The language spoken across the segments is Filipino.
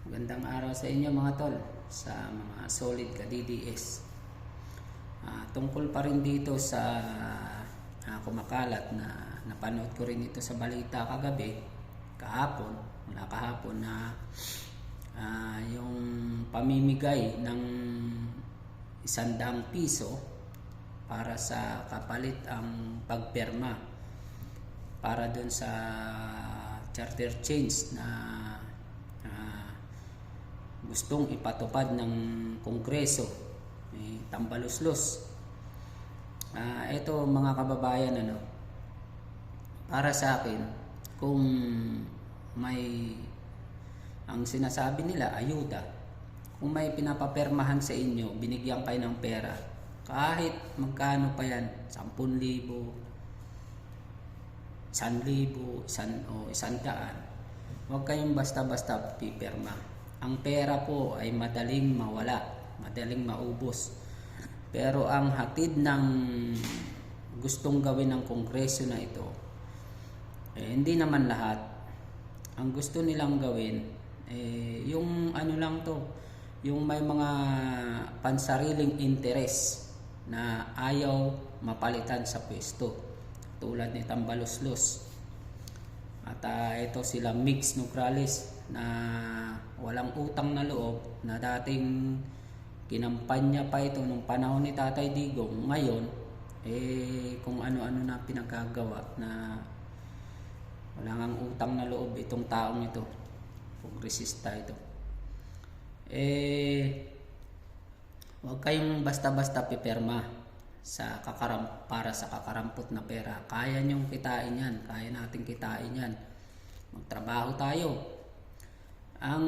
Magandang araw sa inyo mga tol, sa mga solid ka DDS. Tungkol pa rin dito sa kumakalat na napanood ko rin ito sa balita kagabi, kahapon na yung pamimigay ng 100 piso para sa kapalit ang pagperma para dun sa charter change na gustong ipatupad ng Kongreso. Tambaluslos. Ito mga kababayan, para sa akin, kung may ang sinasabi nila ayuda, kung may pinapapermahan sa inyo, binigyan kayo ng pera, kahit magkano pa yan, 10,000, 1,000, 100, huwag kayong basta-basta pipirma. Ang pera po ay madaling mawala, madaling maubos. Pero ang hatid ng gustong gawin ng Kongreso na ito, hindi naman lahat. Ang gusto nilang gawin, yung lang to, yung may mga pansariling interes na ayaw mapalitan sa pwesto. Tulad ni Tambaluslos. At ito sila Mix Nograles na walang utang na loob, na dating kinampanya pa ito nung panahon ni Tatay Digong. Ngayon kung ano-ano na pinagagawa, na wala ngang utang na loob itong taong ito, kongresista ito. Huwag kayong basta-basta pipirma para sa kakarampot na pera. Kaya nyong kitain yan, kaya natin kitain yan. Magtrabaho tayo. Ang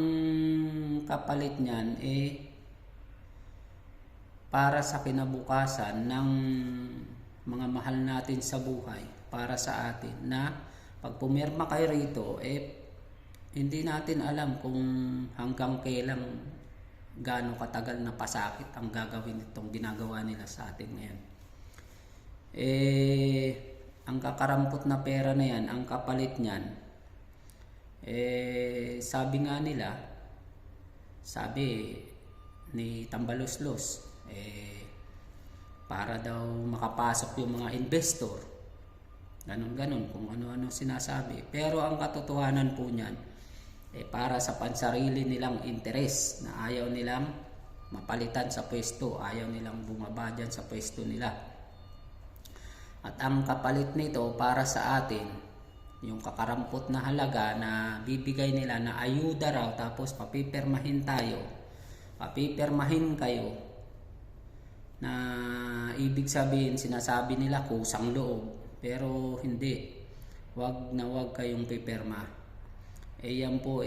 kapalit niyan para sa kinabukasan ng mga mahal natin sa buhay, para sa atin, na pag pumirma kayo rito, hindi natin alam kung hanggang kailan, gaano katagal na pasakit ang gagawin itong ginagawa nila sa atin ngayon. Ang kakarampot na pera na yan, ang kapalit niyan, sabi ni Tambaluslos, para daw makapasok yung mga investor, ganun kung ano-ano sinasabi. Pero ang katotohanan po niyan, para sa pansarili nilang interes, na ayaw nilang mapalitan sa pwesto, ayaw nilang bumaba dyan sa pwesto nila. At ang kapalit nito para sa atin, yung kakarampot na halaga na bibigay nila na ayuda raw, tapos papipirmahin kayo, na ibig sabihin, sinasabi nila kusang loob. Pero hindi, wag kayong pipirma. Yan po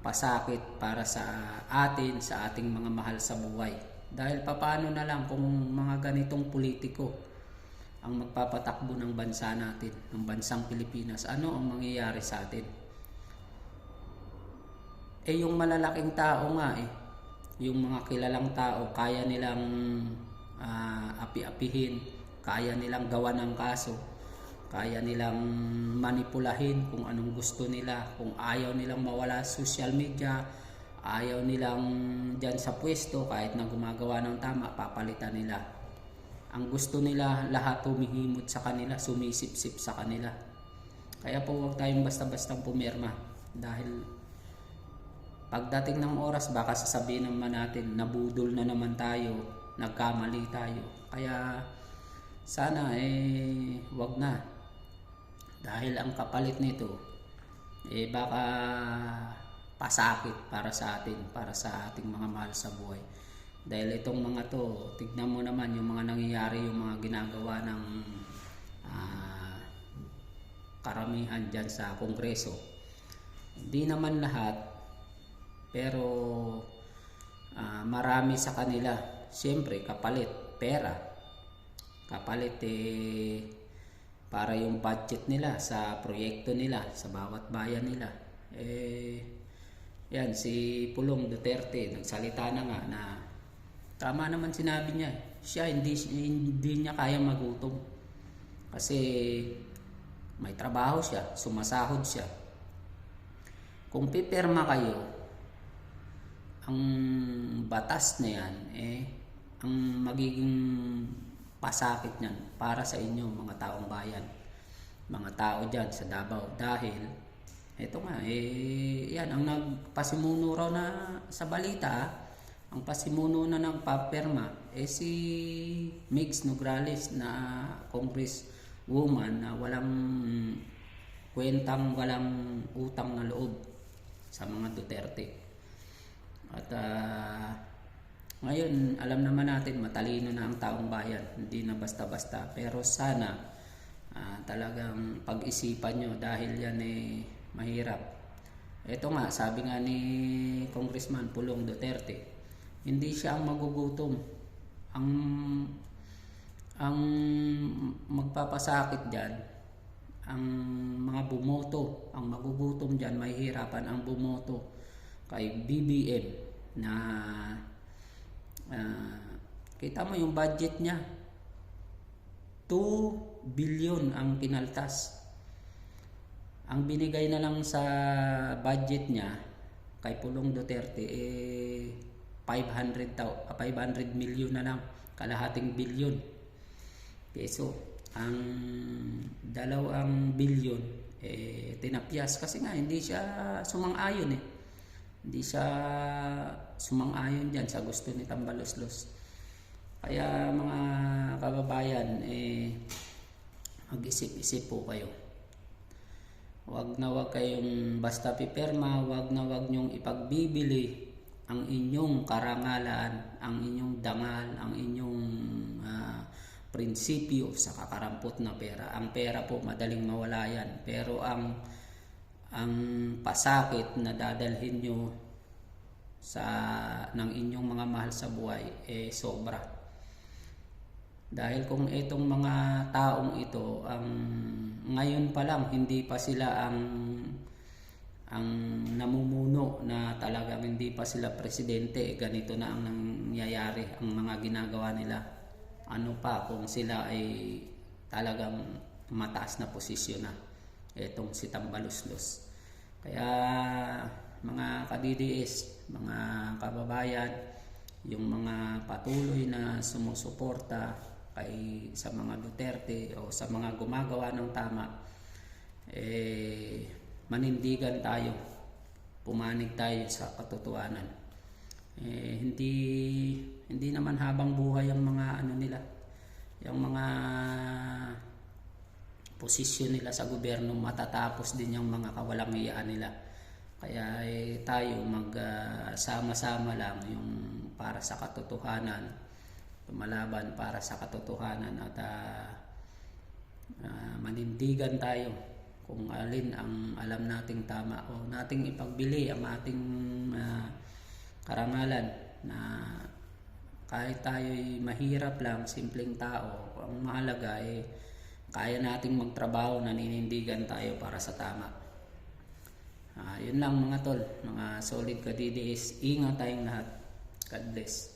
pasakit para sa atin, sa ating mga mahal sa buhay. Dahil papaano na lang kung mga ganitong politiko ang magpapatakbo ng bansa natin, ng bansang Pilipinas, ano ang mangyayari sa atin? Yung malalaking tao nga, yung mga kilalang tao, kaya nilang api-apihin, kaya nilang gawa ng kaso, kaya nilang manipulahin kung anong gusto nila. Kung ayaw nilang mawala sa social media, ayaw nilang dyan sa pwesto, kahit na gumagawa ng tama, papalitan nila. Ang gusto nila, lahat humihimot sa kanila, sumisip-sip sa kanila. Kaya po huwag tayong basta-bastang pumirma. Dahil pagdating ng oras, baka sasabihin naman natin, nabudol na naman tayo, nagkamali tayo. Kaya sana huwag na. Dahil ang kapalit nito, baka pasakit para sa atin, para sa ating mga mahal sa buhay. Dahil itong mga to, tignan mo naman yung mga nangyayari, yung mga ginagawa ng karamihan dyan sa Kongreso. Hindi naman lahat, pero marami sa kanila. Siyempre, kapalit, pera. Kapalit para yung budget nila sa proyekto nila, sa bawat bayan nila. Yan, si Pulong Duterte, nagsalita na nga na tama naman sinabi niya. Siya, hindi niya kaya magutom. Kasi may trabaho siya, sumasahod siya. kung pipirma kayo, ang batas na yan, ang magiging pasakit niyan para sa inyo mga taong bayan, mga tao dyan sa Davao. Dahil ito nga, yan ang nagpasimuno raw na sa balita, ang pasimuno na ng papirma si Mix Nograles na congresswoman na walang kwentang, walang utang na loob sa mga Duterte. At ngayon, alam naman natin matalino na ang taong bayan, hindi na basta-basta, pero sana talagang pag-isipan nyo dahil yan mahirap. Ito nga, sabi nga ni Congressman Pulong Duterte, hindi siya ang magugutom. Ang magpapasakit dyan, ang mga bumoto, ang magugutom dyan, mahihirapan ang bumoto kay BBM na kita mo yung budget niya, 2 billion ang kinaltas. Ang binigay na lang sa budget niya kay Pulong Duterte 500 million na lang, kalahating bilyon peso. Ang 2 bilyon tinapyas kasi nga hindi siya sumang-ayon hindi siya sumang-ayon diyan sa gusto ni Tambaloslos. Kaya mga kababayan, mag-isip-isip po kayo. Wag kayong basta pipirma, wag nyong ipagbibili ang inyong karangalan, ang inyong dangal, ang inyong prinsipyo sa kakarampot na pera. Ang pera po madaling mawala yan, pero ang pasakit na dadalhin nyo ng inyong mga mahal sa buhay sobra. Dahil kung itong mga taong ito ngayon pa lang, hindi pa sila ang namumuno, na talagang hindi pa sila presidente, ganito na ang nangyayari, ang mga ginagawa nila. Ano pa kung sila ay talagang mataas na posisyon na, itong si Tambaloslos. Kaya mga ka-DDS, mga kababayan, yung mga patuloy na sumusuporta sa mga Duterte o sa mga gumagawa ng tama, manindigan tayo, pumanig tayo sa katotohanan. Hindi naman habang buhay ang mga nila, yung mga posisyon nila sa gobyerno, matatapos din yung mga kawalang-iyaan nila. Kaya tayo magsama-sama lang yung para sa katotohanan, lumalaban para sa katotohanan, at manindigan tayo kung alin ang alam nating tama o nating ipagbili ang ating karangalan, na kahit tayo'y mahirap lang, simpleng tao, ang mahalaga kaya nating magtrabaho, naninindigan tayo para sa tama. Yun lang mga tol, mga solid ka DDS. Ingat tayong lahat. God bless.